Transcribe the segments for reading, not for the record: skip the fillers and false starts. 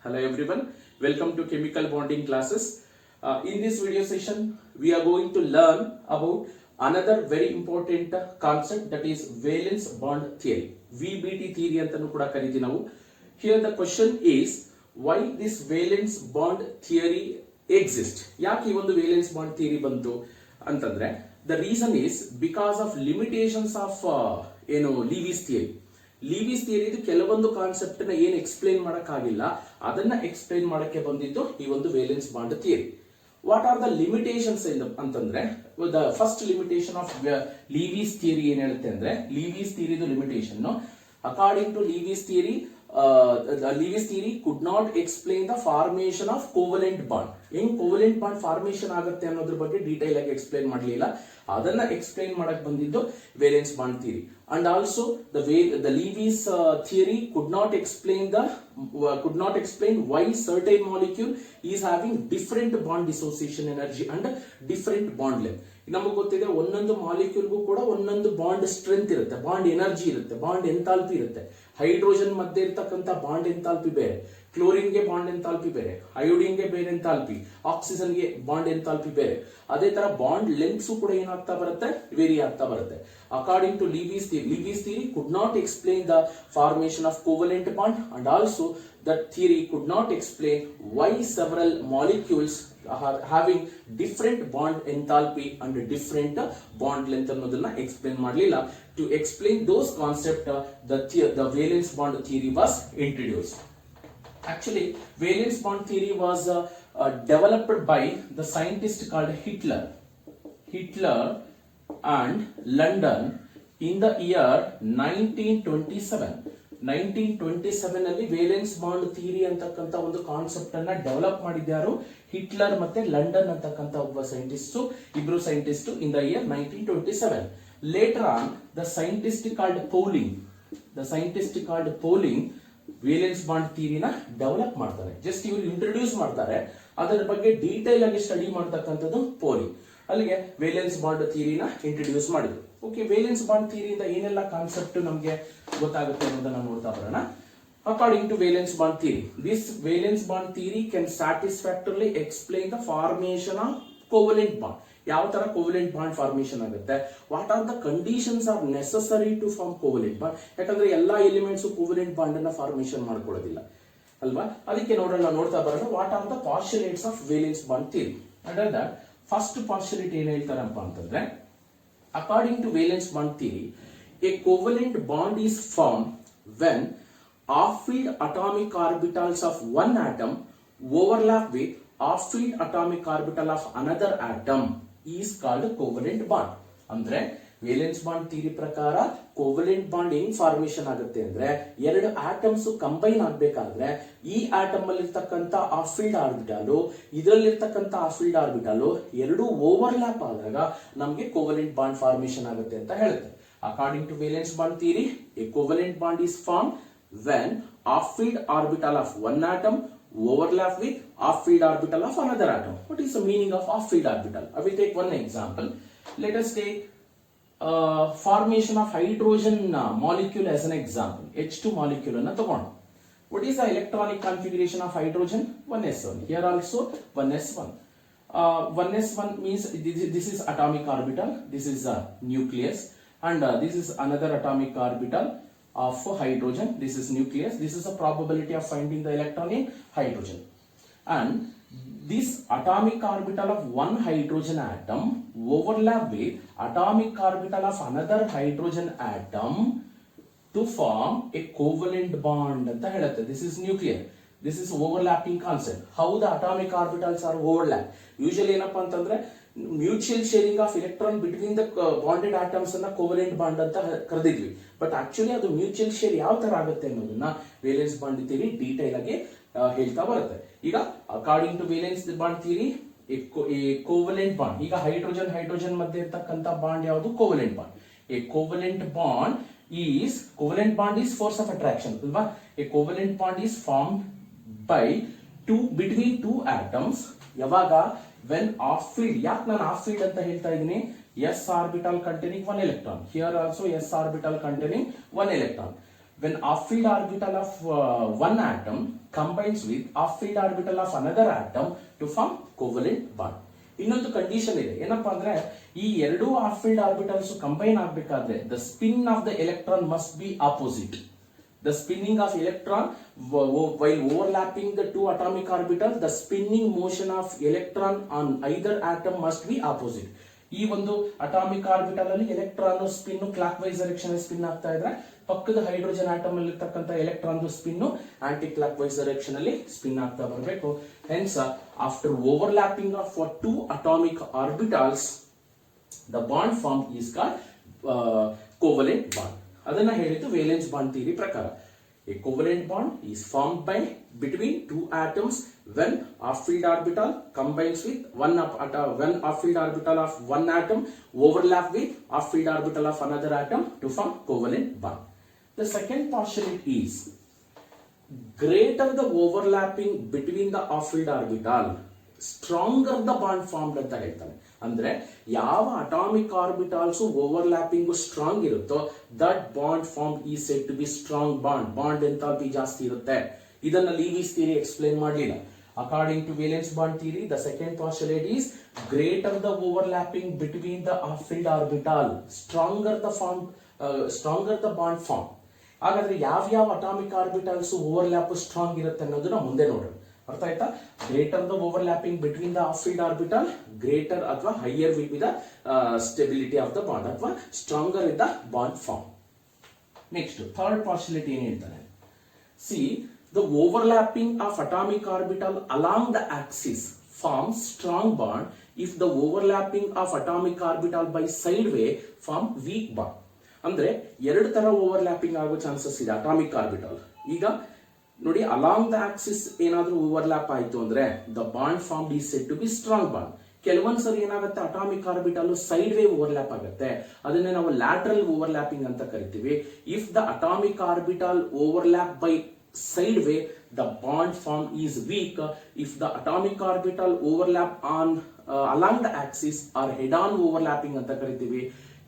Hello everyone, welcome to chemical bonding classes. In this video session we are going to learn about another very important concept, that is valence bond theory. VBT theory ಅಂತನೂ ಕೂಡ ಕರೀತೀವಿ ನಾವು. Here the question is why this valence bond theory exists. ಯಾಕೆ ಈ ಒಂದು valence bond theory ಬಂತು ಅಂತಂದ್ರೆ the reason is because of limitations of Lewis theory. Lewis theory ಇದು ಕೆಲವೊಂದು ಕಾನ್ಸೆಪ್ಟ್ ನ ಏನ್ ಎಕ್ಸ್ಪ್ಲೈನ್ ಮಾಡಕ್ಕಾಗಿಲ್ಲ, ಅದನ್ನ ಎಕ್ಸ್ಪ್ಲೈನ್ ಮಾಡಕ್ಕೆ ಬಂದಿದ್ದು ಈ ಒಂದು valence bond theory. What are the limitations ಅಂತಂದ್ರೆ, the first limitation of Lewis theory ಏನ್ ಹೇಳುತ್ತೆ ಅಂದ್ರೆ, ಲೀವಿಸ್ ಥಿಯರಿದು limitation according to Lewis theory, Lewis theory could not explain the formation of covalent bond. ಹೆಂಗ್ ಕೋವಲೆಂಟ್ ಬಾಂಡ್ ಫಾರ್ಮೇಶನ್ ಆಗುತ್ತೆ ಅನ್ನೋದ್ರ ಬಗ್ಗೆ detail ಆಗಿ ಎಕ್ಸ್ಪ್ಲೈನ್ ಮಾಡಲಿಲ್ಲ, ಅದನ್ನ ಎಕ್ಸ್ಪ್ಲೈನ್ ಮಾಡಕ್ ಬಂದಿದ್ದು valence bond theory. And also the Lewis theory could not explain why certain molecule is having different bond dissociation energy and different bond length. ನಮಗೆ ಗೊತ್ತಿದೆ ಒಂದೊಂದು ಮಾಲಿಕ್ಯೂಲ್ಗೂ ಕೂಡ ಒಂದೊಂದು ಬಾಂಡ್ ಸ್ಟ್ರೆಂತ್ ಇರುತ್ತೆ, ಬಾಂಡ್ ಎನರ್ಜಿ ಇರುತ್ತೆ, ಬಾಂಡ್ ಎಂಥಾಲ್ಪಿ ಇರುತ್ತೆ. ಹೈಡ್ರೋಜನ್ ಮಧ್ಯೆ ಇರ್ತಕ್ಕಂಥ ಬಾಂಡ್ ಎಂಥಾಲ್ಪಿ ಬೇರೆ, ಕ್ಲೋರಿನ್ಗೆ ಬಾಂಡ್ ಎಂಥಾಲ್ಪಿ ಬೇರೆ, ಅಯೋಡಿನ್ಗೆ ಬೇರೆ ಎಂಥಾಲ್ಪಿ, ಆಕ್ಸಿಜನ್ಗೆ ಬಾಂಡ್ ಎಂಥಾಲ್ಪಿ ಬೇರೆ. ಅದೇ ತರ ಬಾಂಡ್ ಲೆಂತ್ಸ್ ಕೂಡ ಏನಾಗ್ತಾ ಬರುತ್ತೆ, ವೇರಿ ಆಗ್ತಾ ಬರುತ್ತೆ. According to Lewis theory could not explain the formation of covalent bond, and also that theory could not explain why several molecules are having different bond enthalpy and different bond length ಅನ್ನೋದನ್ನ explain ಮಾಡಲಿಲ್ಲ. To explain those concepts, the valence bond theory was introduced. Actually, valence bond theory was developed by the scientist called Hitler and London in the year 1927. 1927 ಅಲ್ಲಿ valence bond theory ಅಂತಕ್ಕಂಥ ಒಂದು concept ಅನ್ನ develop ಮಾಡಿದ್ಯಾರು, Heitler ಮತ್ತೆ London ಅಂತಕ್ಕಂಥ ಒಬ್ಬ scientist, ಇಬ್ರು scientist in the year 1927. Later on the scientist called Pauling valence bond ಥಿಯರಿನ ಡೆವಲಪ್ ಮಾಡ್ತಾರೆ. ಜಸ್ಟ್ ಇವರು ಇಂಟ್ರೊಡ್ಯೂಸ್ ಮಾಡ್ತಾರೆ, ಅದರ ಬಗ್ಗೆ ಡೀಟೇಲ್ ಆಗಿ ಸ್ಟಡಿ ಮಾಡ್ತಕ್ಕಂಥದ್ದು ಪೌಲಿಂಗ್. ಅಲ್ಲಿಗೆ ವೇಲೆನ್ಸ್ ಬಾಂಡ್ ಥಿಯರಿನ ಇಂಟ್ರೊಡ್ಯೂಸ್ ಮಾಡಿದ್ರು. ಓಕೆ, ವೇಲೆನ್ಸ್ ಬಾಂಡ್ ಥಿಯರಿಯಿಂದ ಏನೆಲ್ಲ ಕಾನ್ಸೆಪ್ಟ್ ನಮಗೆ ಗೊತ್ತಾಗುತ್ತೆ ಅನ್ನೋದನ್ನ ನೋಡ್ತಾ ಬರೋಣ. According to valence bond theory, this valence bond theory can satisfactorily explain the formation of covalent bond. ಯಾವ ತರ ಕೋವಲೆಂಟ್ ಬಾಂಡ್ ಫಾರ್ಮೇಶನ್ ಆಗುತ್ತೆ, what are the conditions are necessary to form covalent bond. ಯಾಕಂದ್ರೆ ಎಲ್ಲಾ ಎಲಿಮೆಂಟ್ಸ್ ಕೋವಲೆಂಟ್ ಬಾಂಡ್ ಅನ್ನ formation ಮಾಡ್ಕೊಳ್ಳೋದಿಲ್ಲ ಅಲ್ವಾ, ಅದಕ್ಕೆ ನೋಡ್ತಾ ಬರೋಣ what are the postulates of valence bond theory. Under that first postulate ಏನ್ ಹೇಳ್ತಾರಪ್ಪ ಅಂತಂದ್ರೆ, according to valence bond theory, a covalent bond is formed when off-field atomic orbitals of one atom overlap with off-field atomic orbital of another atom is called covalent bond. ಅಂದ್ರೆ valence bond theory ಪ್ರಕಾರ covalent bond ಹೆಂಗ್ formation ಆಗುತ್ತೆ ಅಂದ್ರೆ, ಎರಡು atoms combine ಆಗ್ಬೇಕಾದ್ರೆ ಈ atom ಅಲ್ಲಿ ಇರ್ತಕ್ಕಂಥ ಆಫ್ ಫೀಲ್ಡ್ ಆರ್ಬಿಟಲ್, ಇದರಲ್ಲಿರ್ತಕ್ಕಂಥ ಆಫ್ ಫೀಲ್ಡ್ ಆರ್ಬಿಟಲ್ ಎರಡು ಓವರ್ಲ್ಯಾಪ್ ಆದಾಗ ನಮಗೆ ಕೋವಲೆಂಟ್ ಬಾಂಡ್ ಫಾರ್ಮೇಶನ್ ಆಗುತ್ತೆ ಅಂತ ಹೇಳುತ್ತೆ. According to valence bond theory, a covalent bond is form when half filled orbital of one atom overlap with off field orbital of another atom. What is the meaning of off field orbital? I will take one example. Let us take formation of hydrogen molecule as an example. H2 molecule anna tagondo. What is the electronic configuration of hydrogen? 1s1. Here also 1s1. 1s1 means this is atomic orbital, this is a nucleus, and this is another atomic orbital of hydrogen. This is nucleus. This is a probability of finding the electron in hydrogen. And this atomic orbital of one hydrogen atom overlap with atomic orbital of another hydrogen atom to form a covalent bond anta helutte. This is nuclear. This is overlapping concept. How the atomic orbitals are overlap? Usually ಏನಪ್ಪ ಅಂತಂದ್ರೆ mutual sharing of electron between the bonded atoms ಅನ್ನ covalent bond ಅಂತ ಕರೆದಿದ್ವಿ. But actually ಅದು mutual share ಯಾವ ತರ ಆಗುತ್ತೆ ಅನ್ನೋದನ್ನ ವೇಲೆನ್ಸ್ ಬಾಂಡ್ ಥಿಯರಿ ಡೀಟೇಲ್ ಆಗಿ ಹೇಳ್ತಾ ಬರುತ್ತೆ. ಈಗ according to valence bond theory, covalent bond, ಈಗ ಹೈಡ್ರೋಜನ್ ಮಧ್ಯೆ ಇರ್ತಕ್ಕಂಥ ಬಾಂಡ್ ಯಾವುದು, covalent bond. A covalent bond is force of attraction ಅಲ್ವಾ. A covalent bond is formed by between two atoms. ಯಾವಾಗ, when off field. ಯಾಕೆ ನಾನು ಆಫ್ ಫೀಲ್ಡ್ ಅಂತ ಹೇಳ್ತಾ ಇದ್ದೀನಿ, s orbital containing one electron. Here also s orbital containing one electron. when half-filled orbital of one atom combines with half-filled orbital of another atom to form covalent bond. ಇನ್ನೊಂದು condition ಇದೆ, ಏನಪ್ಪಾ ಅಂದ್ರೆ ಈ ಎರಡು half-filled orbitals combine ಆಗಬೇಕಾದ್ರೆ the spin of the electron must be opposite. The spinning of electron while overlapping the two atomic orbitals, the spinning motion of electron on either atom must be opposite. ಈ ಒಂದು atomic orbital ಅಲ್ಲಿ electron spin clock wise direction spin ಆಗ್ತಾ ಇದ್ರೆ, ಪಕ್ಕದ hydrogen atom ಅಲ್ಲಿ ಇರ್ತಕ್ಕಂಥ electron spin aunty clock wise direction ಅಲ್ಲಿ spin ಆಗ್ತಾ ಬರಬೇಕು. Hence after overlapping of two atomic orbitals the bond form is called covalent bond. ಅದನ್ನ ಹೇಳಿದ್ದು ವೇಲೆನ್ಸ್ ಬಾಂಡ್ ಥಿಯರಿ ಪ್ರಕಾರ. A covalent bond is formed by between two atoms when half-filled orbital combines with one half-filled orbital of one atom overlap with half-filled orbital of another atom to form covalent bond. The second postulate is greater the overlapping between the half-filled orbital, stronger the bond formed ಅಂತ ಹೇಳ್ತಾನೆ. ಅಂದ್ರೆ ಯಾವ atomic orbitals overlapping strong ಇರುತ್ತೋ that bond form ಈ said to be strong bond. Bond enthalpy ಜಾಸ್ತಿ ಇರುತ್ತೆ. ಇದನ್ನ Lewis theory explain ಮಾಡಲಿಲ್ಲ. According to valence bond theory the second postulate is greater the overlapping between the half-filled orbital, stronger the bond form. ಹಾಗಾದ್ರೆ ಯಾವ atomic orbitals overlap strong ಇರುತ್ತೆ ಅನ್ನೋದನ್ನ ಮುಂದೆ ನೋಡೋಣ. ಅರ್ಥ ಆಯ್ತಾ? Greater the overlapping between the half-filled orbital, greater ಅಥವಾ higher will be the stability of the bond ಅಥವಾ stronger in the bond form. Next third postulate ಏನ್ ಹೇಳ್ತಾನೆ? C the overlapping of atomic orbital along the axis form strong bond if the overlapping of atomic orbital by side way form weak bond. ಅಂದ್ರೆ ಎರಡು ತರ overlapping ಆಗೋ chances ಇದೆ atomic orbital. ಈಗ ನೋಡಿ, along the axis ಏನಾದ್ರೂ overlap ಆಯ್ತು ಅಂದ್ರೆ the bond form is said to be strong bond. ಕೆಲವೊಂದ್ಸರಿ ಏನಾಗುತ್ತೆ, atomic orbital side way overlap ಆಗುತ್ತೆ. ಅದನ್ನೇ ನಾವು ಲ್ಯಾಟ್ರಲ್ ಓವರ್ಲ್ಯಾಪಿಂಗ್ ಅಂತ ಕರಿತೀವಿ. If the atomic orbital overlap by side way the bond form is weak. If the atomic orbital overlap on along the axis or head on overlapping ಅಂತ ಕರಿತೀವಿ.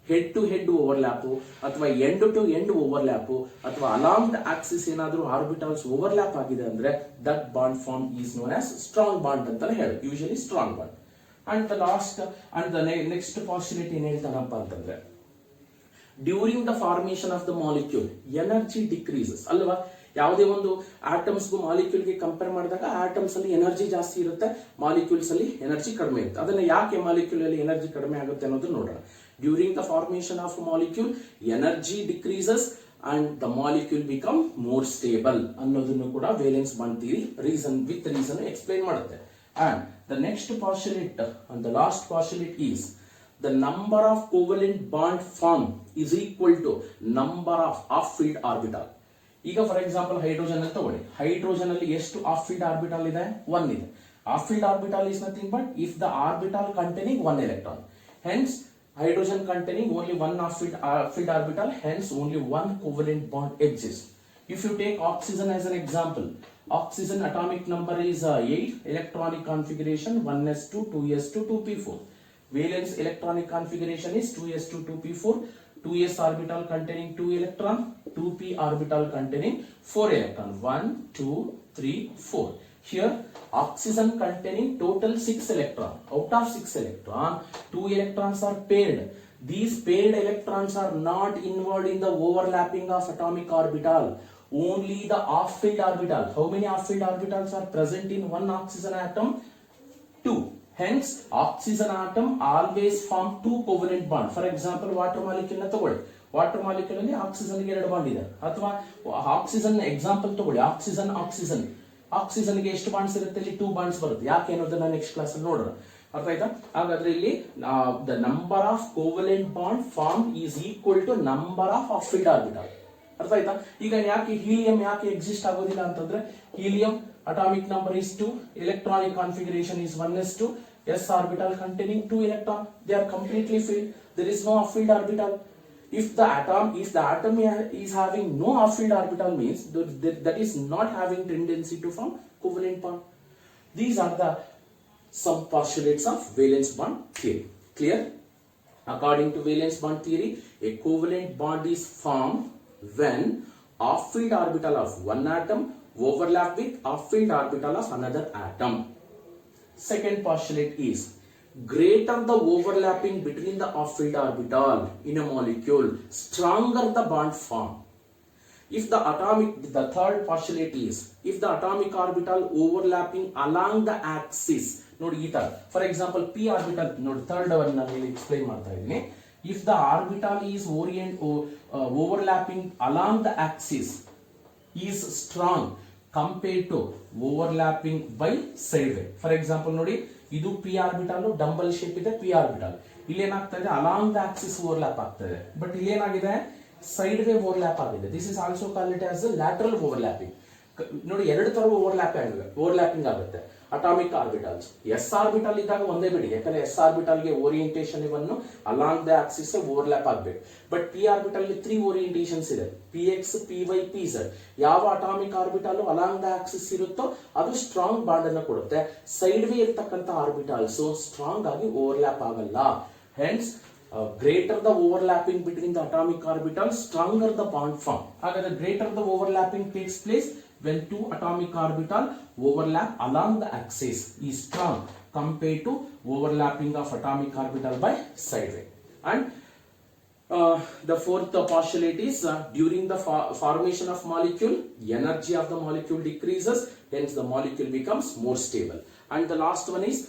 Head to head overlap ಅಥವಾ end to end overlap ಅಥವಾ along the axis ಏನಾದರೂ orbitals overlap ಆಗಿದೆ ಅಂದ್ರೆ that bond form is known as strong bond ಅಂತಾನೆ ಹೇಳಿ, usually strong bond. And the last and the next postulate ಏನ್ ಹೇಳ್ತಾನಪ್ಪ ಅಂತಂದ್ರೆ, during the formation of the molecule energy decreases ಅಲ್ವಾ. ಯಾವುದೇ ಒಂದು ಆಟಮ್ಸ್ಗೂ ಮಾಲಿಕ್ಯೂಲ್ಗೆ ಕಂಪೇರ್ ಮಾಡಿದಾಗ ಆಟಮ್ಸ್ ಅಲ್ಲಿ ಎನರ್ಜಿ ಜಾಸ್ತಿ ಇರುತ್ತೆ, ಮಾಲಿಕ್ಯೂಲ್ಸ್ ಅಲ್ಲಿ ಎನರ್ಜಿ ಕಡಿಮೆ ಇರುತ್ತೆ. ಅದನ್ನ ಯಾಕೆ ಮಾಲಿಕ್ಯೂಲ್ ಅಲ್ಲಿ ಎನರ್ಜಿ ಕಡಿಮೆ ಆಗುತ್ತೆ ಅನ್ನೋದನ್ನ ನೋಡೋಣ. During the formation of molecule energy decreases and the molecule become more stable ಅನ್ನೋದನ್ನು ಕೂಡ valence bond theory reason explain ಮಾಡುತ್ತೆ. And the next postulate and the last postulate is the number of covalent bond formed is equal to number of half-filled orbital. ಈಗ for example hydrogen ಅಲ್ಲಿ ತಗೊಳ್ಳಿ. Hydrogen ಅಲ್ಲಿ ಎಷ್ಟು half-filled orbital ಇದೆ? 1 ಇದೆ. half-filled orbital is nothing but if the orbital containing 1 electron. Hence hydrogen containing only one half-filled orbital, hence only one covalent bond exists. If you take oxygen as an example, oxygen atomic number is 8, electronic configuration 1s2 2s2 2p4. Valence electronic configuration is 2s2 2p4, 2s orbital containing 2 electron, 2p orbital containing 4 electron, 1 2 3 4. Here oxygen containing total 6 electron. Out of 6 electron, 2 electrons are paired. These paired electrons are not involved in the overlapping of atomic orbital. Only the half-filled orbital. How many half-filled orbitals are present in one oxygen atom? 2. Hence oxygen atom always form two covalent bond. For example, water molecule na ತಗೊಳ್ಳಿ. Water molecule ಅಲ್ಲಿ oxygen ಗೆ 2 bond ಇದೆ. ಅಥವಾ oxygen example ತಗೊಳ್ಳಿ, oxygen ಗೆ ಎಷ್ಟು bonds ಇರುತ್ತೆ? ಇಲ್ಲಿ 2 ಬಾಂಡ್ಸ್ ಬರುತ್ತೆ. ಯಾಕೆ ಅನ್ನೋದನ್ನ ನೆಕ್ಸ್ಟ್ ಕ್ಲಾಸ್ ಅಲ್ಲಿ ನೋಡೋಣ. ಅರ್ಥ ಆಯ್ತಾ? ಹಾಗಾದ್ರೆ ಇಲ್ಲಿ the number of covalent bond form is equal to number of half-filled orbital. ಅರ್ಥ ಆಯ್ತಾ? ಈಗ ಯಾಕೆ ಹೀಲಿಯಂ ಯಾಕೆ ಎಕ್ಸಿಸ್ಟ್ ಆಗೋದಿಲ್ಲ ಅಂತಂದ್ರೆ, helium atomic number is 2, electronic configuration is 1s2, s orbital containing 2 electron, they are completely filled, there is no half-filled orbital. If the atom is having no half-filled orbital means that is not having tendency to form covalent bond. These are the some postulates of valence bond theory. Clear? According to valence bond theory, a covalent bond is formed when half-filled orbital of one atom overlap with half-filled orbital of another atom. Second postulate is greater the overlapping between the half-filled orbital in a molecule, stronger the bond form. The third postulate is if the atomic orbital overlapping along the axis, ನೋಡಿ ಈ ತರ for example P orbital ನೋಡಿ third one ನಾನು ಇಲ್ಲಿ explain ಮಾಡ್ತಾ ಇದ್ದೀನಿ. If the orbital is overlapping along the axis is strong compared to overlapping by sideway. For example ನೋಡಿ ಇದು ಪಿ ಆರ್ಬಿಟಲ್ ಡಂಬಲ್ ಶೇಪ್ ಇದೆ ಪಿ ಆರ್ಬಿಟಲ್, ಇಲ್ಲಿ ಏನಾಗ್ತಾ ಇದೆ ಅಲಾಂಗ್ ದ ಆಕ್ಸಿಸ್ ಓವರ್ಲ್ಯಾಪ್ ಆಗ್ತಾ ಇದೆ, ಬಟ್ ಇಲ್ಲಿ ಏನಾಗಿದೆ ಸೈಡ್ ವೇ ಓವರ್ಲ್ಯಾಪ್ ಆಗಿದೆ. This is also called it as lateral overlapping. ನೋಡಿ ಎರಡು ತರ ಓವರ್ಲ್ಯಾಪಿಂಗ್ ಆಗುತ್ತೆ ಅಟಾಮಿಕ್ ಆರ್ಬಿಟಲ್ಸ್. ಎಸ್ ಆರ್ಬಿಟಲ್ ಇದ್ದಾಗ ಒಂದೇ ಬಿಡಿ, ಯಾಕಂದ್ರೆ ಎಸ್ ಆರ್ಬಿಟಲ್ ಗೆ ಓರಿಯಂಟೇಷನ್ ಇವನ್ನು ಅಲಾಂಗ್ ದ ಆಕ್ಸಿಸ್ ಓವರ್ಲ್ಯಾಪ್ ಆಗಬೇಕು. ಬಟ್ ಪಿ ಆರ್ಬಿಟಲ್ ಗೆ 3 ಓರಿಯಂಟೇಷನ್ಸ್ ಇದೆ, p x, p y, p z. ಯಾವ atomic orbital along the axis ಇರುತ್ತೋ ಅದು ಸ್ಟ್ರಾಂಗ್ ಬಾಂಡ್ ಅನ್ನು ಕೊಡುತ್ತೆ. ಸೈಡ್ ವೇ ಇರ್ತಕ್ಕಂಥ ಆರ್ಬಿಟಲ್ಸ್ ಸ್ಟ್ರಾಂಗ್ ಆಗಿ ಓವರ್ಲ್ಯಾಪ್ ಆಗಲ್ಲ. Hence greater the overlapping between the atomic orbitals, stronger the bond form. However, greater the overlapping takes place when two atomic orbital overlap along the axis is strong compared to overlapping of atomic orbital by sideway. And the fourth postulate is during the formation of molecule, energy of the molecule decreases, hence the molecule becomes more stable. And the last one is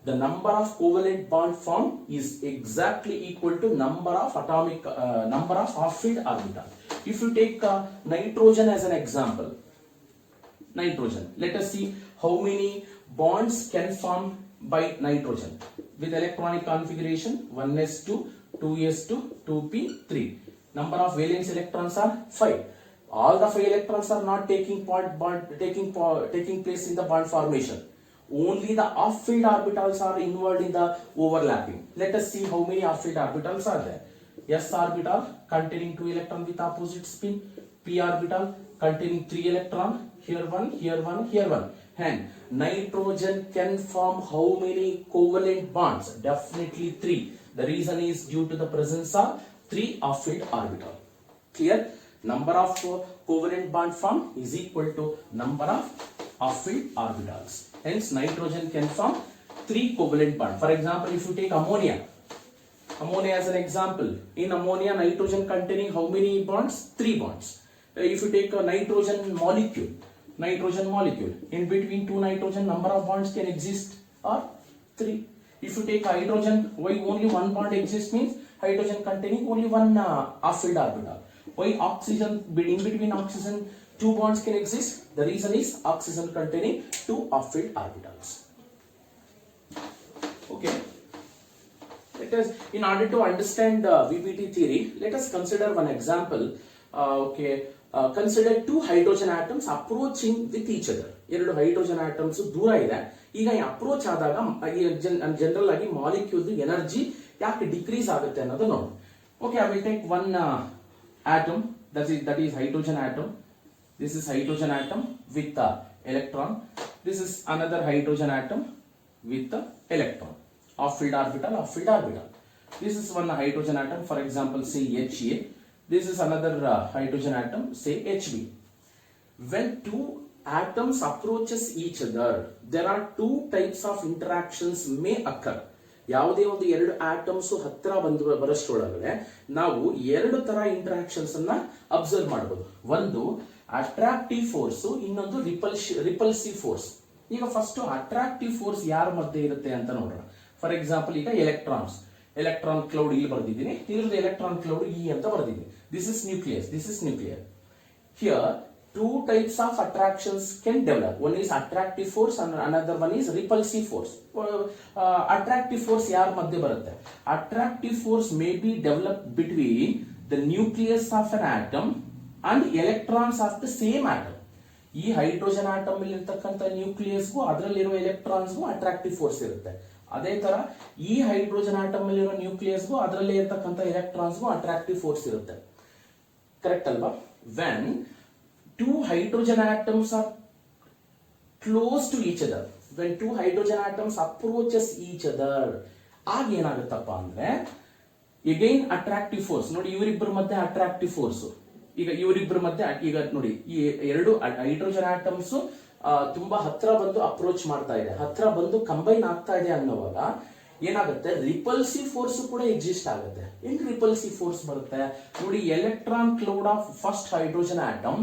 the number of covalent bond form is exactly equal to number of half-filled orbital. If you take nitrogen as an example, nitrogen, let us see how many bonds can form by nitrogen with electronic configuration 1s2, 2s2, 2p3. Number of valence electrons are 5. All the 5 electrons are not taking place in the bond formation. Only the half-filled orbitals are involved in the overlapping. Let us see how many half-filled orbitals are there. S orbital containing 2 electrons with opposite spin. P orbital containing 3 electrons. Here one, here one, here one. And nitrogen can form how many covalent bonds? Definitely 3. The reason is due to the presence of 3 half-filled orbitals. Clear? Number of covalent bond form is equal to number of half-filled orbitals. Hence, nitrogen can form 3 covalent bonds. For example, if you take ammonia as an example, in ammonia, nitrogen containing how many bonds? 3 bonds. If you take a nitrogen molecule, in between 2 nitrogen, number of bonds can exist are 3. If you take hydrogen, why only 1 bond exists means hydrogen containing only 1 half-filled orbital. Why oxygen, in between oxygen, 2 bonds can exist? The reason is oxygen containing 2 half-filled orbitals. Okay. In order to understand VPT theory, let us consider one example. Consider 2 hydrogen atoms approaching with each other. 2 hydrogen atoms ದೂರ ಇದೆ. ಈಗ ಈ approach ಆದಾಗ general ಆಗಿ molecule energy ಯಾಕೆ decrease ಆಗುತ್ತೆ ಅನ್ನೋದು ನೋಡಿ. Okay, I will take one atom that is hydrogen atom. This is hydrogen atom with the electron. This is another hydrogen atom with the electron. Half-filled orbital, half-filled orbital. This is one hydrogen atom, for example, say Ha. This is another hydrogen atom, say Hb. When 2 atoms approaches each other, there are 2 types of interactions may occur. ಯಾವುದೇ ಒಂದು 2 atoms ಹತ್ರ ಬರಷ್ಟೊಳಗಡೆ ನಾವು 2 ತರ interactions ಅನ್ನ observe ಮಾಡಬಹುದು. ಒಂದು attractive force, ಇನ್ನೊಂದು repulsive force. ಈಗ ಫಸ್ಟ್ ಅಟ್ರಾಕ್ಟಿವ್ ಫೋರ್ಸ್ ಯಾರ ಮಧ್ಯೆ ಇರುತ್ತೆ ಅಂತ ನೋಡೋಣ. ಫಾರ್ ಎಕ್ಸಾಂಪಲ್, ಈಗ ಎಲೆಕ್ಟ್ರಾನ್ ಕ್ಲೌಡ್ ಇಲ್ಲಿ ಬರೆದಿದ್ದೀನಿ, ಇದ್ರದ್ದು ಎಲೆಕ್ಟ್ರಾನ್ ಕ್ಲೌಡ್ ಇ ಅಂತ ಬರೆದಿದ್ದೀನಿ. This is nuclear. Here 2 types of attractions can develop. One is attractive force and another one is repulsive force. Attractive force ಯಾರ ಮಧ್ಯೆ ಬರುತ್ತೆ? Attractive force may be developed between the nucleus of an atom and electrons of the same atom. ಈ hydrogen atom ಅಲ್ಲಿ ಇರತಕ್ಕಂತ ನ್ಯೂಕ್ಲಿಯಸ್ಗೂ ಅದರಲ್ಲಿರುವ ಎಲೆಕ್ಟ್ರಾನ್ಸ್ಗೂ attractive force ಇರುತ್ತೆ. ಅದೇ ತರ ಈ ಹೈಡ್ರೋಜನ್ ಆಟಮ್ ಅಲ್ಲಿರೋ ನ್ಯೂಕ್ಲಿಯಸ್ಗೂ ಅದರಲ್ಲಿ ಇರತಕ್ಕಂತ ಎಲೆಕ್ಟ್ರಾನ್ಸ್ಗೂ ಅಟ್ರಾಕ್ಟಿವ್ ಫೋರ್ಸ್ ಇರುತ್ತೆ. ಕರೆಕ್ಟ್ ಅಲ್ವಾ? When 2 hydrogen atoms are close to each other, when 2 hydrogen atoms approaches each other, ಆಗ ಏನಾಗುತ್ತಪ್ಪ ಅಂದ್ರೆ again attractive force. ನೋಡಿ, ಇವರಿಬ್ಬರ ಮಧ್ಯೆ ಅಟ್ರಾಕ್ಟಿವ್ ಫೋರ್ಸ್, ಈಗ ಇವರಿಬ್ಬರ ಮಧ್ಯೆ ಈಗ ನೋಡಿ ಈ ಎರಡು ಹೈಡ್ರೋಜನ್ ಆಟಮ್ಸ್ ತುಂಬಾ ಹತ್ರ ಬಂದು ಅಪ್ರೋಚ್ ಮಾಡ್ತಾ ಇದೆ, ಹತ್ರ ಬಂದು ಕಂಬೈನ್ ಆಗ್ತಾ ಇದೆ ಅನ್ನೋವಾಗ ಏನಾಗುತ್ತೆ, ರಿಪಲ್ಸಿವ್ ಫೋರ್ಸ್ ಕೂಡ ಎಕ್ಸಿಸ್ಟ್ ಆಗುತ್ತೆ. ಹೆಂಗ್ ರಿಪಲ್ಸಿವ್ ಫೋರ್ಸ್ ಬರುತ್ತೆ ನೋಡಿ, electron cloud of first hydrogen atom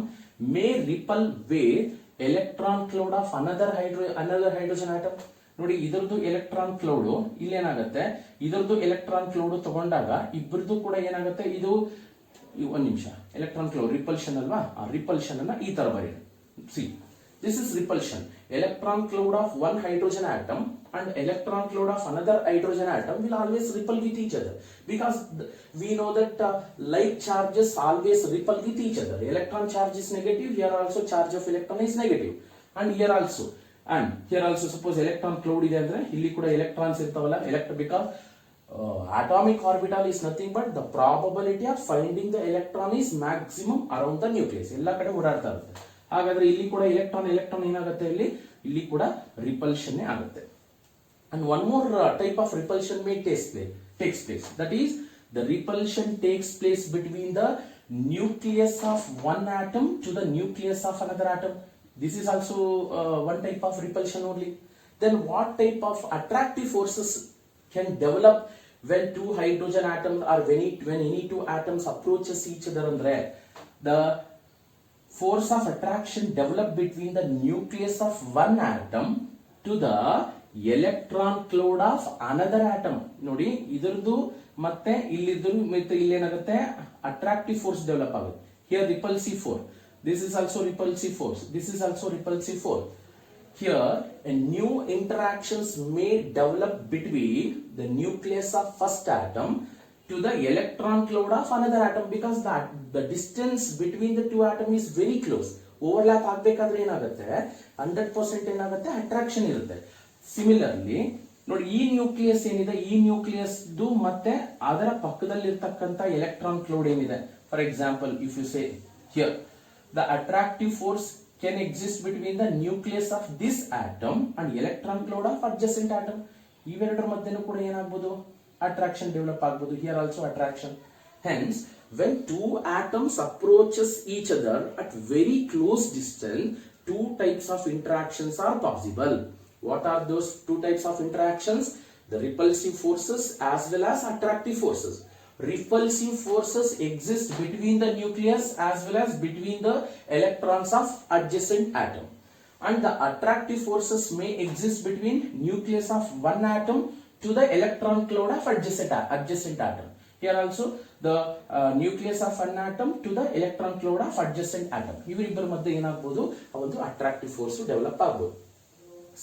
May ripple with electron cloud of another hydrogen atom. ನೋಡಿ ಇದರದ್ದು ಎಲೆಕ್ಟ್ರಾನ್ ಕ್ಲೌಡ್ ಇಲ್ಲೇನಾಗುತ್ತೆ, ಇದರದ್ದು ಎಲೆಕ್ಟ್ರಾನ್ ಕ್ಲೌಡ್ ತಗೊಂಡಾಗ ಇಬ್ಬರದು ಕೂಡ ಏನಾಗುತ್ತೆ, ಇದು ಒಂದ್ ನಿಮಿಷ, ಎಲೆಕ್ಟ್ರಾನ್ ಕ್ಲೌಡ್ ರಿಪಲ್ಷನ್ ಅಲ್ವಾ, ಆ ರಿಪಲ್ಷನ್ ಅನ್ನ ಈ ತರ ಬರೀ. C, this is repulsion. Electron cloud of one hydrogen atom and electron cloud of another hydrogen atom will always repel with each other, because we know that like charges always repel with each other. Electron charge is negative, here also charge of electron is negative, and here also suppose electron cloud ide andre illi kuda electrons irtavalla, because atomic orbital is nothing but the probability of finding the electron is maximum around the nucleus. ಎಲ್ಲ ಕಡೆ ಓಡಾಡ್ತಾ ಇರುತ್ತೆ. ಹಾಗಾದ್ರೆ ಇಲ್ಲಿ ಕೂಡ electron ಏನಾಗುತ್ತೆ, ಇಲ್ಲಿ ಕೂಡ ರಿಪಲ್ಷನ್ ಆಗುತ್ತೆ. And one more type of repulsion may takes place. That is, the repulsion takes place between the nucleus of one atom to the nucleus of another atom. This is also one type of repulsion only. Then what type of attractive forces can develop when two hydrogen atoms or when any two atoms approaches each other? Andre the force of attraction developed between the nucleus of one atom to the electron cloud of another atom. ನೋಡಿ ಇದರದು ಮತ್ತೆ ಇಲ್ಲಿದ್ದು ಮತ್ತೆ ಇಲ್ಲೇನಾಗುತ್ತೆ, attractive force develop ಆಗುತ್ತೆ. Here repulsive force, this is also repulsive force, this is also repulsive force. Here a new interactions may develop between the nucleus of first atom to the electron cloud of another atom, because the distance between the two atoms is very close. Overlap ಆಗಬೇಕಾದ್ರೆ ಏನಾಗುತ್ತೆ, 100% ಏನಾಗುತ್ತೆ, attraction ಇರುತ್ತೆ. Similarly ನೋಡಿ ಈ nucleus ಏನಿದೆ, ಈ nucleus ಮತ್ತೆ ಅದರ ಪಕ್ಕದಲ್ಲಿ ಇರತಕ್ಕಂತ ಎಲೆಕ್ಟ್ರಾನ್ ಕ್ಲೌಡ್ ಏನಿದೆ, for example if you say here the attractive force can exist between the nucleus of this atom and electron cloud of adjacent atom. ಇವೆರಡರ ಮಧ್ಯೆನೂ ಕೂಡ ಏನಾಗಬಹುದು, attraction develop ಆಗಬಹುದು. Here also attraction. Hence, when two atoms approaches each other at very close distance, two types of interactions are possible. What are those two types of interactions? The repulsive forces as well as attractive forces. Repulsive forces exist between the nucleus as well as between the electrons of adjacent atom, and the attractive forces may exist between nucleus of one atom to the electron cloud of adjacent atom. Here also the nucleus of one atom to the electron cloud of adjacent atom. ಇವರಿಬ್ಬರ ಮಧ್ಯೆ ಏನಾಗಬಹುದು, ಒಂದು attractive force develop ಆಗಬಹುದು.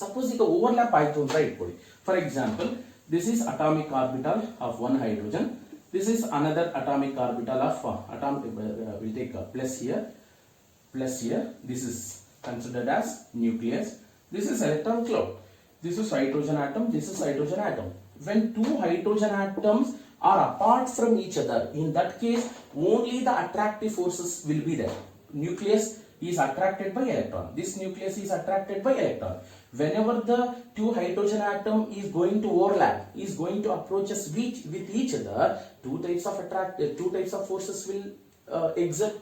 Suppose ಈಗ overlap ಆಯ್ತು ಅಂತ ಇಟ್ಕೊಳ್ಳಿ. For example, this is atomic orbital of one hydrogen, this is another atomic orbital of we'll take a plus here, this is considered as nucleus, this is electron cloud, this is hydrogen atom, this is hydrogen atom. When two hydrogen atoms are apart from each other, in that case only the attractive forces will be there. Nucleus is attracted by electron, this nucleus is attracted by electron. Whenever the two hydrogen atom is going to overlap, is going to approaches with each other, two types of forces will exert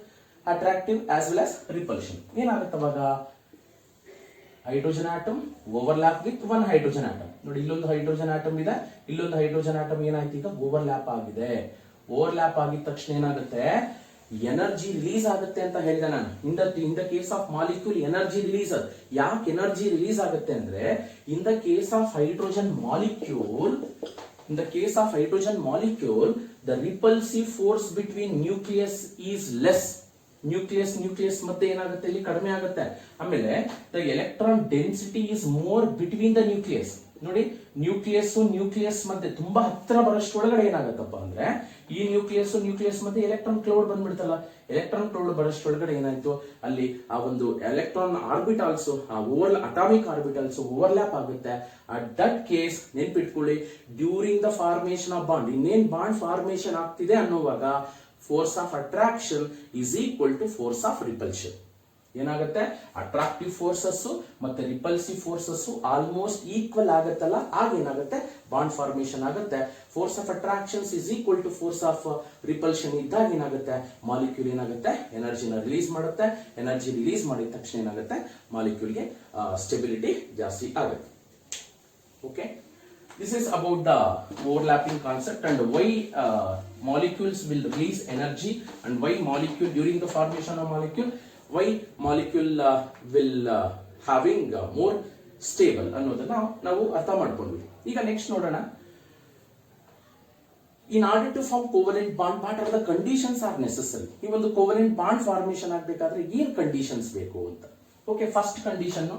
attractive as well as repulsion. ಏನಾಗುತ್ತೆ ಅವಾಗ, hydrogen atom overlap with one hydrogen atom. ನೋಡಿ ಇಲ್ಲೊಂದು hydrogen atom ಇದೆ, ಇಲ್ಲೊಂದು hydrogen atom ಏನಾಯ್ತು, ಈಗ overlap ಆಗಿದೆ. Overlap ಆಗಿದ ತಕ್ಷಣ ಏನಾಗುತ್ತೆ, ಎನರ್ಜಿ ರಿಲೀಸ್ ಆಗುತ್ತೆ ಅಂತ ಹೇಳಿದೆ ನಾನು. In the case of molecule energy release. ಯಾಕೆ ಎನರ್ಜಿ ರಿಲೀಸ್ ಆಗುತ್ತೆ ಅಂದ್ರೆ, in the case of hydrogen molecule the repulsive force between nucleus is less. Nucleus ಮತ್ತೆ ಏನಾಗುತ್ತೆ, ಇಲ್ಲಿ ಕಡಿಮೆ ಆಗುತ್ತೆ. ಆಮೇಲೆ the electron density is more between the nucleus. ನೋಡಿ ನ್ಯೂಕ್ಲಿಯಸ್ ಮಧ್ಯೆ ತುಂಬಾ ಹತ್ರ ಬರೋಷ್ಟೊಳಗಡೆ ಏನಾಗುತ್ತಪ್ಪ ಅಂದ್ರೆ, ಈ ನ್ಯೂಕ್ಲಿಯಸ್ ಮಧ್ಯೆ ಎಲೆಕ್ಟ್ರಾನ್ ಕ್ಲೌಡ್ ಬಂದ್ಬಿಡ್ತಲ್ಲ. ಎಲೆಕ್ಟ್ರಾನ್ ಕ್ಲೌಡ್ ಬರೋಷ್ಟೊಳಗಡೆ ಏನಾಯ್ತು, ಅಲ್ಲಿ ಆ ಒಂದು ಎಲೆಕ್ಟ್ರಾನ್ ಆರ್ಬಿಟಾಲ್ಸ್, ಅಟಾಮಿಕ್ ಆರ್ಬಿಟಾಲ್ಸ್ ಓವರ್ಲ್ಯಾಪ್ ಆಗುತ್ತೆ. ಅಟ್ ದಟ್ ಕೇಸ್ ನೆನ್ಪಿಟ್ಕೊಳ್ಳಿ, during the formation of bond, ಇನ್ನೇನ್ ಬಾಂಡ್ ಫಾರ್ಮೇಶನ್ ಆಗ್ತಿದೆ ಅನ್ನುವಾಗ force of attraction is equal to force of repulsion. ಏನಾಗುತ್ತೆ, ಅಟ್ರಾಕ್ಟಿವ್ ಫೋರ್ಸಸ್ ಮತ್ತೆ ರಿಪಲ್ಸಿವ್ ಫೋರ್ಸಸ್ ಆಲ್ಮೋಸ್ಟ್ ಈಕ್ವಲ್ ಆಗುತ್ತಲ್ಲ, ಆಗ ಏನಾಗುತ್ತೆ, ಬಾಂಡ್ ಫಾರ್ಮೇಶನ್ ಆಗುತ್ತೆ. Force of attractions is equal to force of repulsion ಇದ್ದಾಗ ಏನಾಗುತ್ತೆ, ಮಾಲಿಕ್ಯೂಲ್ ಏನಾಗುತ್ತೆ, ಎನರ್ಜಿನ ರಿಲೀಸ್ ಮಾಡುತ್ತೆ. ಎನರ್ಜಿ ರಿಲೀಸ್ ಮಾಡಿದ ತಕ್ಷಣ ಏನಾಗುತ್ತೆ, ಮಾಲಿಕ್ಯೂಲ್ಗೆ ಸ್ಟೆಬಿಲಿಟಿ ಜಾಸ್ತಿ ಆಗುತ್ತೆ. Okay, this is about the overlapping concept and why molecules will release energy and why molecule during the formation of molecule, why molecule will having more stable ಅನ್ನೋದನ್ನ ನಾವು ಅರ್ಥ ಮಾಡ್ಕೊಂಡ್ವಿ. ಈಗ ನೆಕ್ಸ್ಟ್ ನೋಡೋಣ, in order to form covalent bond what are the conditions are necessary. ಈ ಒಂದು covalent bond formation ಆಗಬೇಕಾದ್ರೆ ಏನು ಕಂಡೀಷನ್ಸ್ ಬೇಕು ಅಂತ. Okay, first condition,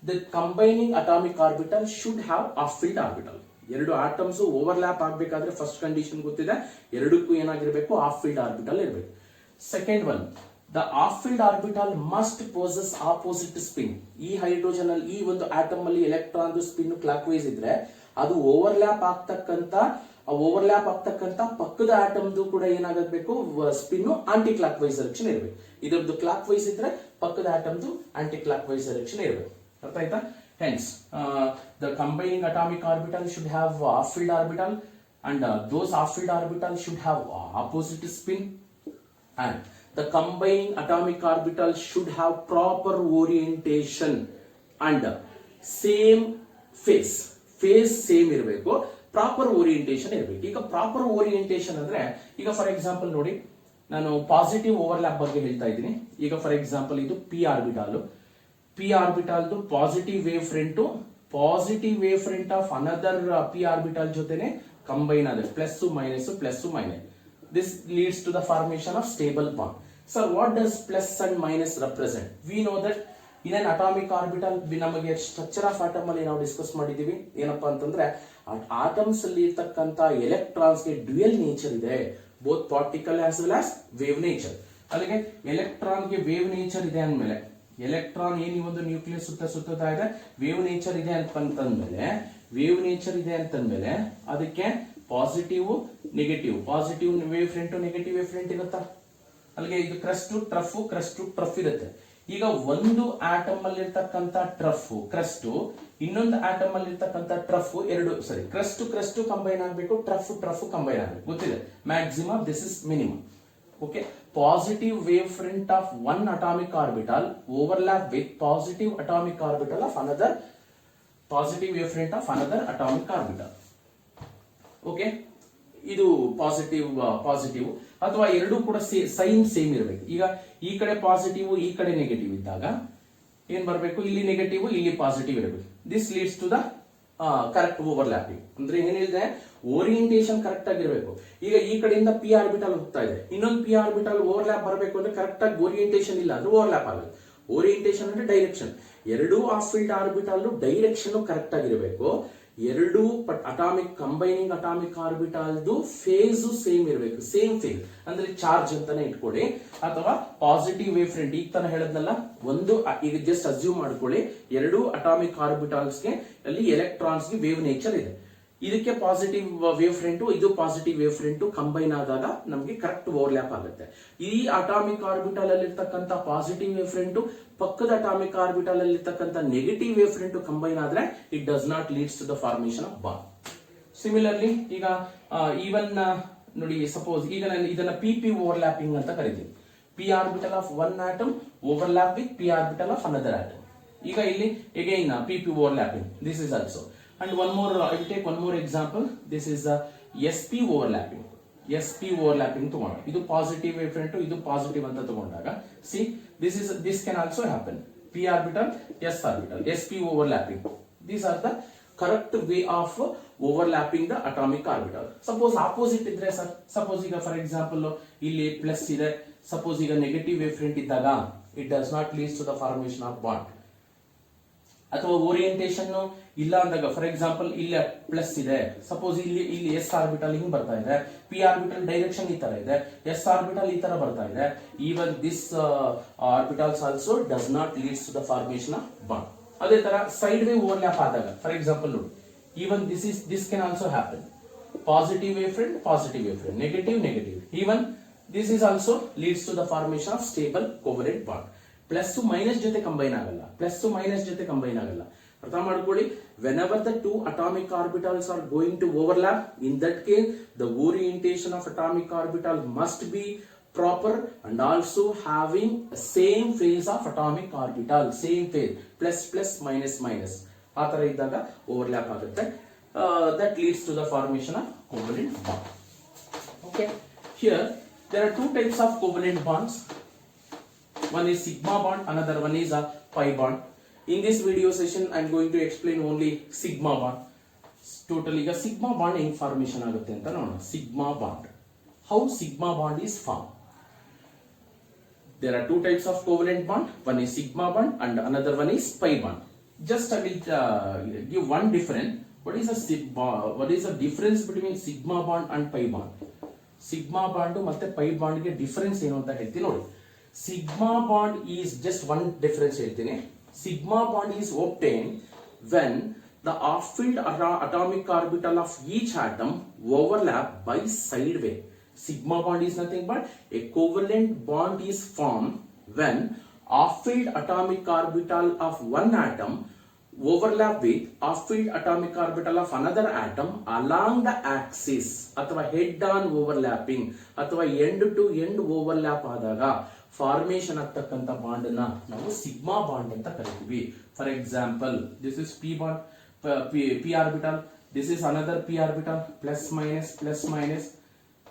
the combining atomic orbital should have half-filled orbital. ಎರಡು ಆಟಮ್ಸ್ ಓವರ್ಲ್ಯಾಪ್ ಆಗಬೇಕಾದ್ರೆ ಫಸ್ಟ್ ಕಂಡೀಷನ್ ಗೊತ್ತಿದೆ, ಎರಡಕ್ಕೂ ಏನಾಗಿರಬೇಕು, half-filled orbital ಇರಬೇಕು. Second one, the half-filled orbital must possess opposite spin. ಈ ಹೈಡ್ರೋಜನ್ ಅಲ್ಲಿ, ಈ ಒಂದು ಆಟಮ್ ಅಲ್ಲಿ ಎಲೆಕ್ಟ್ರಾನ್ ಸ್ಪಿನ್ ಕ್ಲಾಕ್ ವೈಸ್ ಇದ್ರೆ ಅದು ಓವರ್ಲ್ಯಾಪ್ ಆಗ್ತಕ್ಕಂತ ಪಕ್ಕದ ಆಟಮ್ದು ಕೂಡ ಏನಾಗಬೇಕು, spin aunty clock wise direction ಇರಬೇಕು. ಇದರದ್ದು ಕ್ಲಾಕ್ ವೈಸ್ ಇದ್ರೆ ಪಕ್ಕದ ಆಟಮ್ದು ಆಂಟಿ ಕ್ಲಾಕ್ ವೈಸ್ ಡೈರೆಕ್ಷನ್ ಇರಬೇಕು. ಅರ್ಥ ಆಯ್ತಾ? Hence, the combining atomic orbital should have half-filled orbital and those half-filled orbital should have opposite spin, and the combining atomic orbital should have proper orientation and same phase same ಇರಬೇಕು, proper orientation ಇರಬೇಕು. ಈಗ proper orientation ಅಂದ್ರೆ, ಈಗ for example ನೋಡಿ, ನಾನು positive overlap ಬಗ್ಗೆ ಹೇಳ್ತಾ ಇದ್ದೀನಿ. ಈಗ ಫಾರ್ ಎಕ್ಸಾಂಪಲ್ ಇದು ಪಿ ಆರ್ಬಿಟಾಲ್ದು positive wave front of another p orbital ಜೊತೆನೆ ಕಂಬೈನ್ ಆದ್ರೆ plus minus. This leads to the formation of stable bond. Sir, what does plus and minus represent? We know that in an atomic orbital, ನಮಗೆ structure of atom ಅಲ್ಲಿ ನಾವು discuss ಮಾಡಿದೀವಿ. ಏನಪ್ಪಾ ಅಂತಂದ್ರೆ, atoms ಅಲ್ಲಿ ಇರ್ತಕ್ಕಂತ ಎಲೆಕ್ಟ್ರಾನ್ಸ್ ಗೆ ಡ್ಯುಯಲ್ ನೇಚರ್ ಇದೆ, both particle as well as wave nature. ಅಲ್ಲಿಗೆ ಎಲೆಕ್ಟ್ರಾನ್ ಗೆ ವೇವ್ ನೇಚರ್ ಇದೆ ಅಂದ್ಮೇಲೆ, ಎಲೆಕ್ಟ್ರಾನ್ ಏನ್ ಈ ಒಂದು ನ್ಯೂಕ್ಲಿಯಸ್ ಸುತ್ತಾ ಇದೆ, ವೇವ್ ನೇಚರ್ ಇದೆ ಅಂತಂದ್ಮೇಲೆ ಅದಕ್ಕೆ positive negative wave front negative wave front ಇರುತ್ತಾ? ಅಲ್ಲಿಗೆ ಇದು ಕ್ರಸ್ಟ್ ಟ್ರಫ್ ಇರುತ್ತೆ. ಈಗ ಒಂದು ಆಟಮ್ ಅಲ್ಲಿ ಇರ್ತಕ್ಕಂತ ಕ್ರಸ್ಟ್ ಇನ್ನೊಂದು ಆಟಮ್ ಅಲ್ಲಿ ಇರ್ತಕ್ಕಂತ ಕ್ರಸ್ಟ್ ಕಂಬೈನ್ ಆಗಬೇಕು, ಟ್ರಫ್ ಕಂಬೈನ್ ಆಗಬೇಕು. ಗೊತ್ತಿದೆ, maximum, this is minimum. Okay, positive wave front of one atomic orbital overlap with positive atomic orbital of another positive wave front of another atomic orbital. Okay, ಇದು positive ಅಥವಾ ಎರಡು ಕೂಡ sign same ಇರಬೇಕು. ಈಗ ಈ ಕಡೆ ಪಾಸಿಟಿವ್ ಈ ಕಡೆ ನೆಗೆಟಿವ್ ಇದ್ದಾಗ ಏನ್ ಬರಬೇಕು, ಇಲ್ಲಿ ನೆಗೆಟಿವ್ ಇಲ್ಲಿ ಪಾಸಿಟಿವ್ ಇರಬೇಕು. This leads to the correct overlapping. ಅಂದ್ರೆ ಏನ್ ಹೇಳಿದೆ, ಓರಿಯಂಟೇಷನ್ ಕರೆಕ್ಟ್ ಆಗಿರ್ಬೇಕು. ಈಗ ಈ ಕಡೆಯಿಂದ ಪಿ ಆರ್ಬಿಟಲ್ ಹೋಗ್ತಾ ಇದೆ, ಇನ್ನೊಂದು ಪಿ ಆರ್ಬಿಟಲ್ ಓವರ್ಲ್ಯಾಪ್ ಬರಬೇಕು ಅಂದ್ರೆ ಕರೆಕ್ಟ್ ಆಗಿ ಓರಿಯಂಟೇಷನ್ ಇಲ್ಲ ಅಂದ್ರೆ ಓವರ್ಲ್ಯಾಪ್ ಆಗುತ್ತೆ. ಓರಿಯಂಟೇಷನ್ ಅಂದ್ರೆ ಡೈರೆಕ್ಷನ್. ಎರಡೂ ಹಾಫ್-ಫೀಲ್ಡ್ ಆರ್ಬಿಟಲ್ ಡೈರೆಕ್ಷನ್ ಕರೆಕ್ಟ್ ಆಗಿರಬೇಕು. ಎರಡು ಕಂಬೈನಿಂಗ್ ಅಟಾಮಿಕ್ ಆರ್ಬಿಟಲ್ದು ಫೇಸ್ ಸೇಮ್ ಇರಬೇಕು, ಸೇಮ್ ಫೇಸ್ ಅಂದ್ರೆ ಚಾರ್ಜ್ ಅಂತಾನೆ ಇಟ್ಕೊಳ್ಳಿ. ಅಥವಾ ಪಾಸಿಟಿವ್ ವೇವ್ ಫ್ರಂಟ್, ಈಗ ತಾನ ಹೇಳದ್ನಲ್ಲ, ಈಗ ಜಸ್ಟ್ ಅಸ್ಯೂಮ್ ಮಾಡ್ಕೊಳ್ಳಿ, ಎರಡು ಅಟಾಮಿಕ್ ಆರ್ಬಿಟಲ್ಸ್ಗೆ ಅಲ್ಲಿ ಎಲೆಕ್ಟ್ರಾನ್ಸ್ಗೆ ವೇವ್ ನೇಚರ್ ಇದೆ. ಇದಕ್ಕೆ ಪಾಸಿಟಿವ್ ವೇವ್ ಫ್ರಂಟ್, ಇದು ಪಾಸಿಟಿವ್ ವೇವ್ ಫ್ರಂಟ್ ಕಂಬೈನ್ ಆದಾಗ ನಮಗೆ ಕರೆಕ್ಟ್ ಓವರ್ಲ್ಯಾಪ್ ಆಗುತ್ತೆ. ಈ ಅಟಾಮಿಕ್ ಆರ್ಬಿಟಲ್ ಅಲ್ಲಿ ಇರ್ತಕ್ಕಂಥ ಪಾಸಿಟಿವ್ ವೇವ್ ಫ್ರಂಟ್ ಪಕ್ಕದ ಅಟಾಮಿಕ್ ಆರ್ಬಿಟಲ್ ಅಲ್ಲಿ ಇರ್ತಕ್ಕಂಥ ನೆಗೆಟಿವ್ ವೇವ್ ಫ್ರಂಟ್ ಕಂಬೈನ್ ಆದ್ರೆ it does not leads to the formation of bond. Similarly ಈಗ ಈವನ್ ನೋಡಿ, ಸಪೋಸ್ ಈಗ ನಾನು ಇದನ್ನ ಪಿ ಓವರ್ಲ್ಯಾಪಿಂಗ್ ಅಂತ ಕರಿತೀನಿ. P orbital of one atom overlap with P orbital of another atom. ಈಗ ಇಲ್ಲಿ again P overlapping, this is also. And one more, I will take one more example. This is sp overlapping. ತಗೊಂಡ, ಇದು positive wave front, ಇದು positive ಅಂತ ತಗೊಂಡಾಗ, see, this can also happen. p orbital, s orbital, sp overlapping. These are the correct way of overlapping the atomic orbital. Suppose opposite ಇದ್ರೆ sir, suppose ಈಗ for example ಇಲ್ಲಿ plus ಇದೆ, suppose ಈಗ negative wave front ಇದ್ದಾಗ it does not leads to the formation of bond. ಅಥವಾ orientation ಇಲ್ಲ ಅಂದಾಗ, for example ಇಲ್ಲಿ ಪ್ಲಸ್ ಇದೆ, ಸಪೋಸ್ ಇಲ್ಲಿ ಎಸ್ ಆರ್ಬಿಟಲ್ ಹಿಂಗ್ ಬರ್ತಾ ಇದೆ, ಪಿ ಆರ್ಬಿಟಲ್ ಡೈರೆಕ್ಷನ್ ಈ ತರ ಇದೆ, ಎಸ್ ಆರ್ಬಿಟಲ್ ಈ ತರ ಬರ್ತಾ ಇದೆ. Even this orbitals also does not leads to the formation of bond. ಅದೇ ತರ ಸೈಡ್ ವೇವ್ ಓವರ್ಲ್ಯಾಪ್ ಆದಾಗ, ಫಾರ್ ಎಕ್ಸಾಂಪಲ್ ನೋಡಿ, even this can also happen. Positive wave front, negative. Even this is also leads to the formation of stable covalent bond. Plus minus ಜೊತೆ combine ಆಗಲ್ಲ, plus minus ಜೊತೆ combine ಆಗಲ್ಲ. ಅರ್ಥ ಮಾಡ್ಕೊಳ್ಳಿ. Whenever the two atomic orbitals are going to overlap, in that case the orientation of atomic orbital must be proper and also having same phase of atomic orbital, same phase, plus plus minus minus. ಆ ತರ ಇದ್ದಾಗ overlap ಆಗುತ್ತೆ. That leads to the formation of covalent bond. Okay, here there are two types of covalent bonds. One is sigma bond, another one is a pi bond. In this video session I am going to explain only sigma bond. Total ಈಗ sigma bond ಹೆಂಗ್ formation ಆಗುತ್ತೆ ಅಂತ ನೋಡೋಣ. Sigma bond, how sigma bond is formed. There are two types of covalent bond. One is sigma bond and another one is pi bond. Just I will give one difference. What is the difference between sigma bond and pi bond? Sigma bond ಮತ್ತೆ pi bond ಗೆ difference ಏನು ಅಂತ ಹೇಳ್ತೀನಿ ನೋಡಿ. Sigma bond is just one difference ಹೇಳ್ತೀನಿ. Sigma bond is obtained when the half-filled atomic orbital of each atom overlap by sideway. Sigma bond is nothing but a covalent bond is formed when half-filled atomic orbital of one atom overlap with half-filled atomic orbital of another atom along the axis, ಅಥವಾ head on overlapping ಅಥವಾ end to end overlap ಆದಾಗ formation ಆಗ್ತಕ್ಕಂಥ bond ಅನ್ನ ನಾವು sigma bond ಅಂತ ಕರಿತೀವಿ. For example, this is P bond, p orbital, this is another p orbital, plus minus.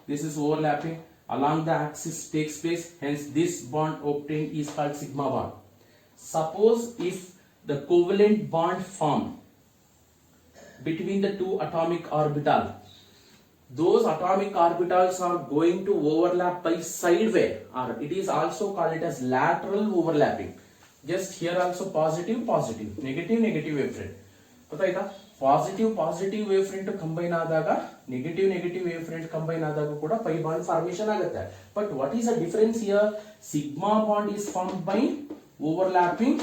This is overlapping along the axis takes place, hence this bond obtained is called sigma bond. Suppose if the covalent bond formed between the two atomic orbital, those atomic orbitals are going to overlap by sideway, or it is also called it as lateral overlapping. Just here also positive, negative wave front. ಗೊತ್ತಾಯ್ತಾ? Positive wave front combine ಆದಾಗ negative wave front combine ಆದಾಗ ಕೂಡ pi bond formation ಆಗುತ್ತೆ. But what is the difference here? Sigma bond is formed by overlapping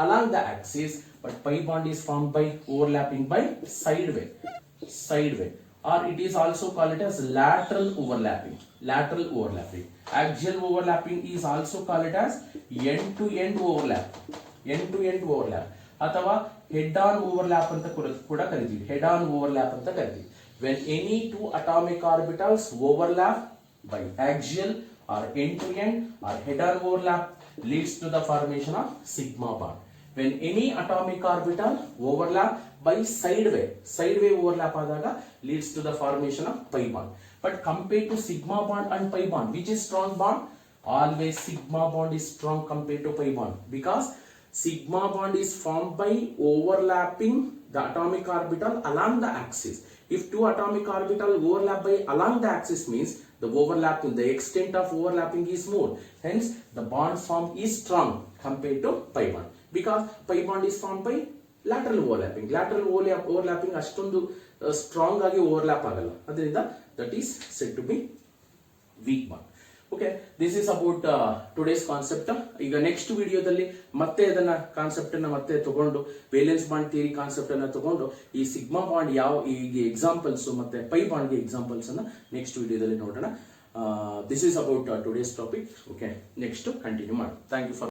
along the axis, but pi bond is formed by overlapping by sideway, or it is also called it as lateral overlapping. Axial overlapping is also called it as end to end overlap, ಅಥವಾ head on overlap ಅಂತ ಕೂಡ ಕರಿತೀವಿ. When any two atomic orbitals overlap by axial or end to end or head on overlap leads to the formation of sigma bond. When any atomic orbital overlap by sideway overlap ಆದಾಗ leads to the formation of pi bond. But compared to sigma bond and pi bond, which is strong bond? Always sigma bond is strong compared to pi bond, because sigma bond is formed by overlapping the atomic orbital along the axis. If two atomic orbital overlap by along the axis means the extent of overlapping is more. Hence the bond form is strong compared to pi bond, because pi bond is formed by lateral overlapping ಅಷ್ಟೊಂದು strong ಆಗಿ overlap ಆಗಲ್ಲ. ಅದರಿಂದ that is said to be weak bond. Okay, this is about today's concept. ಈಗ next ವಿಡಿಯೋದಲ್ಲಿ ಮತ್ತೆ ಅದನ್ನ concept ಅನ್ನ ಮತ್ತೆ ತಗೊಂಡು ವೇಲೆನ್ಸ್ ಬಾಂಡ್ ಥಿಯರಿ ಕಾನ್ಸೆಪ್ಟ್ ಅನ್ನ ತಗೊಂಡು ಈ ಸಿಗ್ಮಾ ಬಾಂಡ್ ಈಗ ಎಕ್ಸಾಂಪಲ್ಸ್ ಮತ್ತೆ ಪೈ ಬಾಂಡ್ ಗೆ ಎಕ್ಸಾಂಪಲ್ಸ್ ಅನ್ನ ನೆಕ್ಸ್ಟ್ ವಿಡಿಯೋದಲ್ಲಿ ನೋಡೋಣ. This is about today's topic. Okay, next continue ಮಾಡಿ. Thank you for